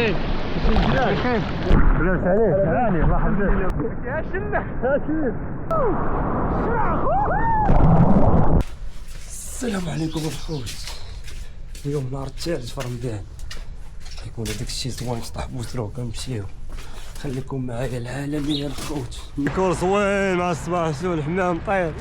عليك؟ بخير. لاباس عليك؟ هاني الله يحفظك. يا شنه السلام عليكم الخوت. اليوم نهار الثالث في رمضان، يكون هذاك الشيء زوين سطح بوسرو كنمشيو. خليكم معايا العالمية الخوت. نكون زوين مع الصباح شو الحمام طير.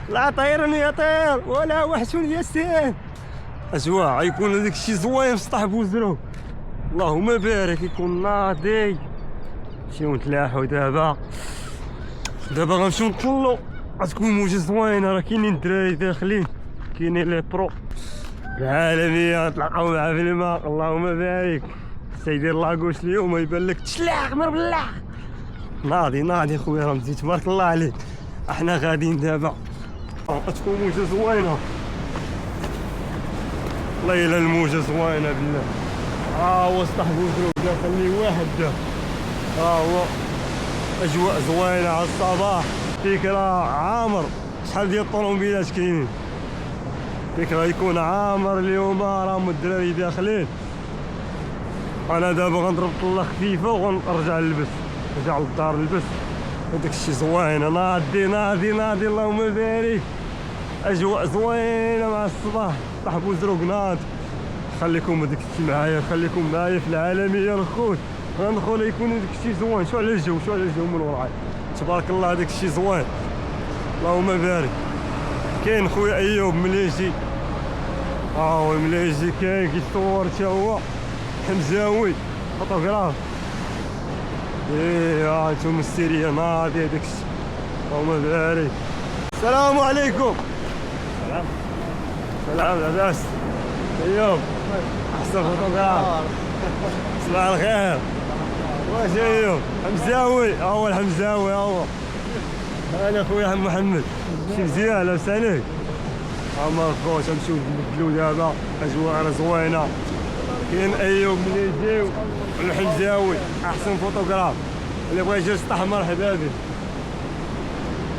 لا طيرني يا طير ولا وحشوني يا سين. اجواء يكون هذاك الشيء زوين في سطح بوسرو. اللهم بارك. يكون ناضي. نمشيو نتلاحو دابا غنمشيو نطلو. غتكون موجة زوينة. راه كاينين الدراري داخلين، كاينين لي برو العالمية نتلاقاو معاه في الماء. اللهم بارك. سيدي لاكوش اليوم يبان لك تشلاق نار بالله. ناضي خويا رمزي تبارك الله عليك. احنا غاديين دابا. غتكون موجة زوينة. والله الا الموجة زوينة بالله. هو سطح بوسرو داخل لي واحد دابا. هو اجواء زوينة على الصباح. فكرة عامر. شحال ديال الطوموبيلات كاينين. فكرة يكون عامر اليوم. راهم الدراري داخلين. انا دابا غنضرب طلة خفيفة ونرجع نلبس. نرجع للدار نلبس. هذاك الشيء زوينة. ناضي اللهم بارك. اجواء زوينة مع الصباح. سطح بوسرو ناضي. خليكم هذاك الشيء معايا. خليكم معايا في العالمية الخوت. غندخل يكون هذاك الشيء زوين. شو على الجو من وراي. تبارك الله هذاك الشيء زوين. اللهم بارك. كاين خويا ايوب مليجي. هو مليجي كاين كيصور حتى هو. حمزاوي فوتوغراف. انتم السيريه ناضي هذاك الشيء. اللهم بارك. السلام عليكم. سلام لاباس. ايوب احسن فوتوغراف. صباح الخير. واش ايوب حمزاوي. هو الحمزاوي هو. انا خويا محمد. شي مزيان لاباس عليك. هما الخوت نمشيو نبدلو دابا. اجواء زوينه. كاين ايوب مليجي والحمزاوي احسن فوتوغراف. اللي بغى يجي للسطح مرحبا به.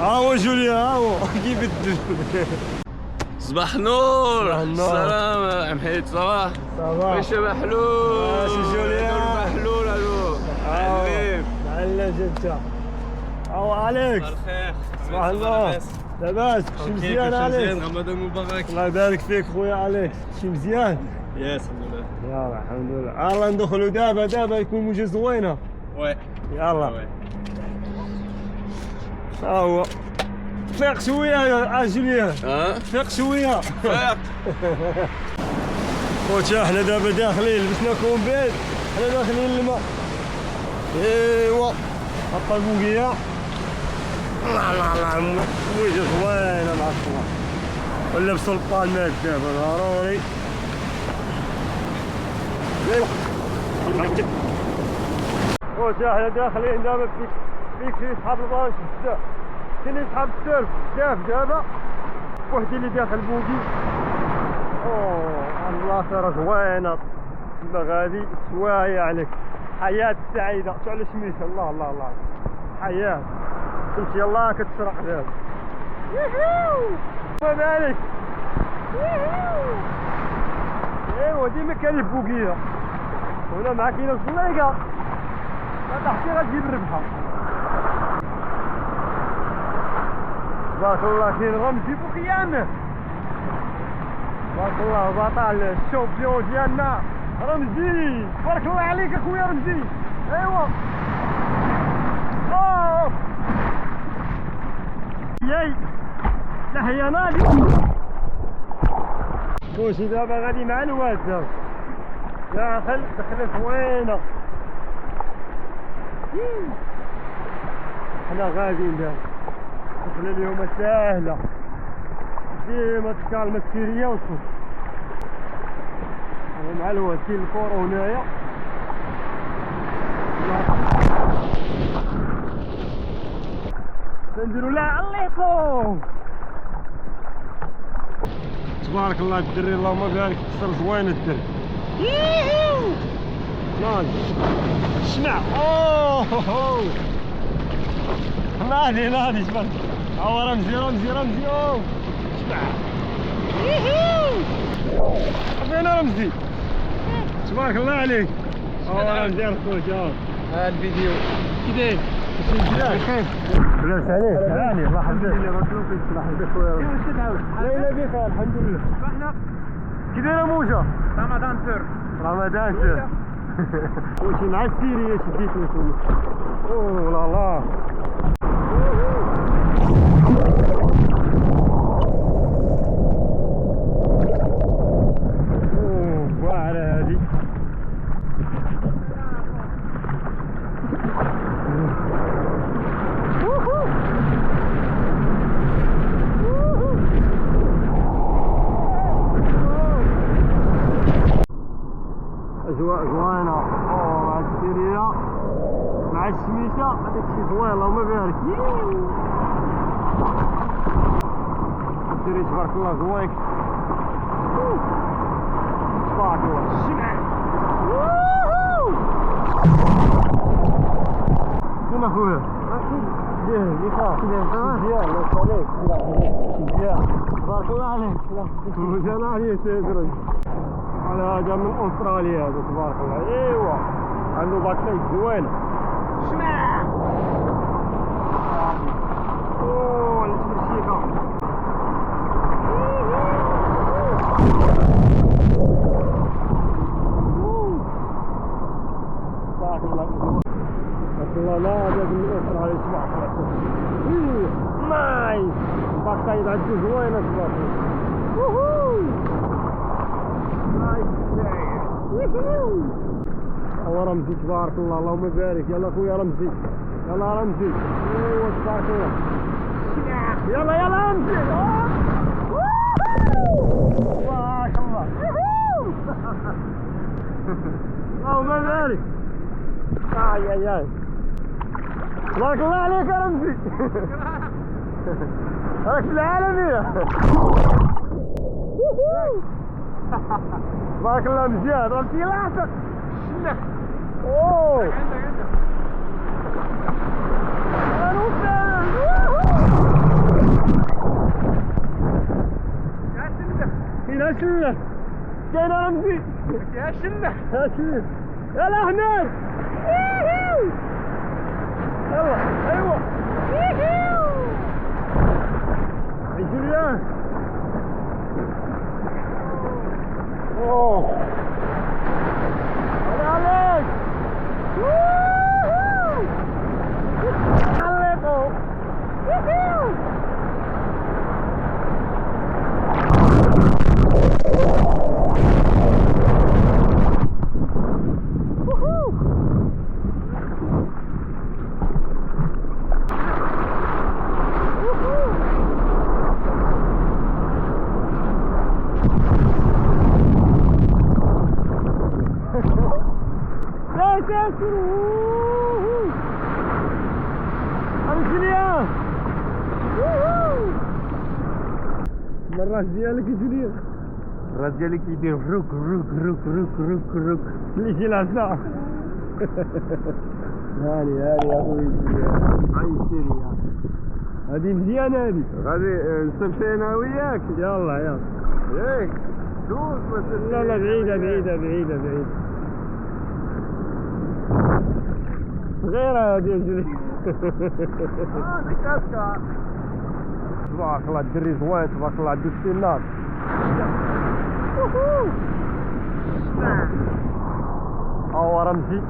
هو جوليا هو كيبدل. صباح النور. صباح النور. السلام عم حيد صباح. واش محلول. شي جوليا محلول هذو. معلم جدة. هو اليكس. الخير. صباح النور. لاباس. شي مزيان عليك. رمضان مبارك. الله يبارك فيك خويا اليكس. شي مزيان. ياس الحمد لله. يلا الحمد لله. يلا ندخلوا دابا يكون موجة زوينة. وي. يلا. ها هو. فيق شوية يا جوليان. فيق شوية. فيق. خوتي حنا دابا داخلين. لبسنا كومبيت. حنا داخلين الماء. ايوا حط البوقية. الله موجة زوينة مع الصباح. ولبسوا البالمات دابا ضروري. خوتي حنا داخلين دابا فيك يسحب البانش بزاف. كاين يسحب السيرف بزاف دابا. وحدي اللي داخل بوقي. البلاصة زوينة. تما غادي شواية عليك. حياة سعيدة. شو على شميسة. الله حياة. شمسي الله كتشرق دابا. ما بالك. ايوا ديما كاين بوقية. هنا مع كاينة الزليقة. لا تحتي غتجيب الربحة. تبارك الله. كاين غنمشي فوق خيامه. تبارك الله بطل الشامبيون ديالنا رمزي. تبارك الله عليك اخويا رمزي. ايوا ياي تحية ناضي. خوتي دابا غادي مع الواد دابا دخلة زوينة. حنا غاديين دابا. دخلة اليوم ساهلة. ديما تكالما السيرية وصوت. مع الواد كاين الكورة هنايا. نديرو لها عليكم. تبارك الله الدري. اللهم بارك. كسر زوين الدري. ناضي. شمع. ناضي تبارك. هو رمزي. شمع. فين رمزي. تبارك الله عليك. انا مزيان خويا ها الفيديو كي داير؟ بخير لاباس عليك هاني الله يحفظك الله يحفظك خويا واش كتعاود؟ لا بخير الحمد لله احنا كي دايره موجه رمضان سر رمضان سير وشي مع السيريه شديت نتوما اوه لا لا اوه واعره هادي اجواء زوينه مع السيريه مع الشميشه هذاك الشيء زوين اللهم بارك السيريه تبارك الله زوين تبارك الله الشمع فين اخويا؟ بخير مزيان لاباس عليك مزيان تبارك الله عليك مزيان عليك سيدي هذا من استراليا هذا تبارك الله ايوا عنده باكسيت زوينه شمع اوه الشمشيكه تبارك الله تبارك الله لا هذا من استراليا تبارك الله نايس الباكسيت عنده زوينه تبارك الله رمزي تبارك الله اللهم بارك يلا خويا رمزي يلا رمزي ايوا تبارك الله يلا يلا رمزي تبارك الله اللهم بارك اي اي اي تبارك الله عليك يا رمزي راك في العالميه تبارك الله مزيان رمزي لاصق شنك اوه يا شنك كاين رمزي يا شنك يا شنك يلا هناك يلا ايوا 20 اوه عليك عليكم الراس ديالك يجري الراس ديالك يدير روك روك روك روك روك روك اللي يجي العشاء هاني يا خويا هاي السيريا هادي مزيانه هادي غادي نستمشي انا وياك يلا يلا ياك دوز لا لا بعيده بعيده بعيده بعيده صغيره هادي يجري كاسكا تبارك الله الدري زوين تبارك الله عنده السناد هو رمزي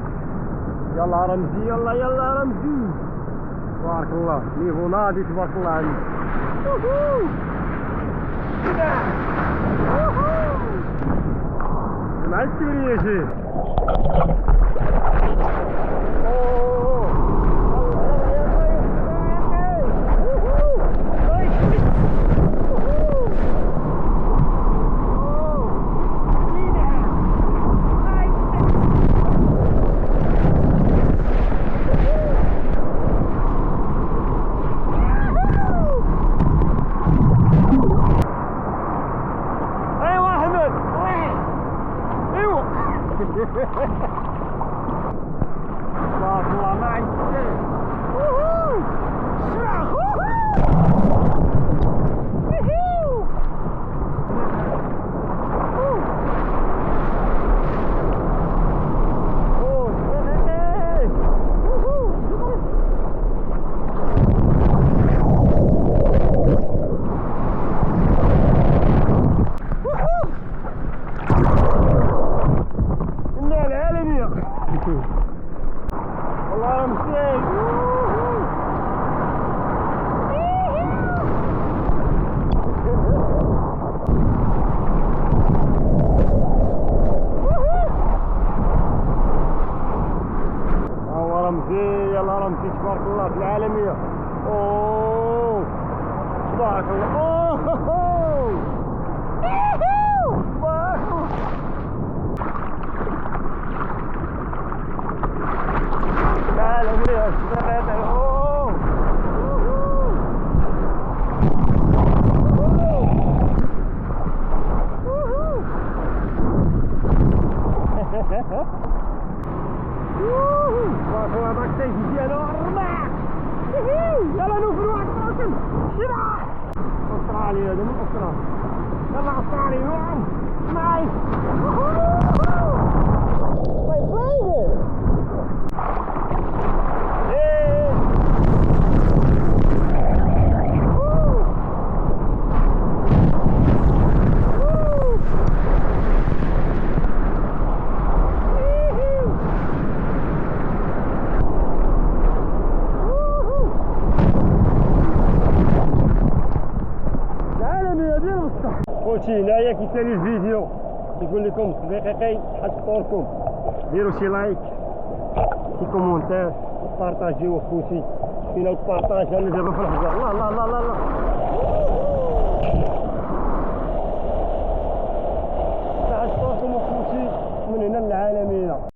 يلا رمزي يلا يلا رمزي تبارك الله نيفو نادي تبارك الله عليك مع السورية شي تبارك الله معي العالمية. اوه تبارك الله. اوه تبارك الله. العالمية السباقات. اوه واصل هذاك التايسي ديالو الرباع. يلا نوفلو واحد الراجل شبع. استراليا هذا من استراليا. يلا استراليا نوعم نايس. طيب فايدة خوتي هنايا كيسالي الفيديو كيقول لكم دقيقتين حطوا لكم ديروا شي لايك شي كومونتير بارطاجيو خوتي فينا البارطاج اللي دابا في الحجر. الله الله الله الله الله. حطوا لكم خوتي من هنا للعالمية.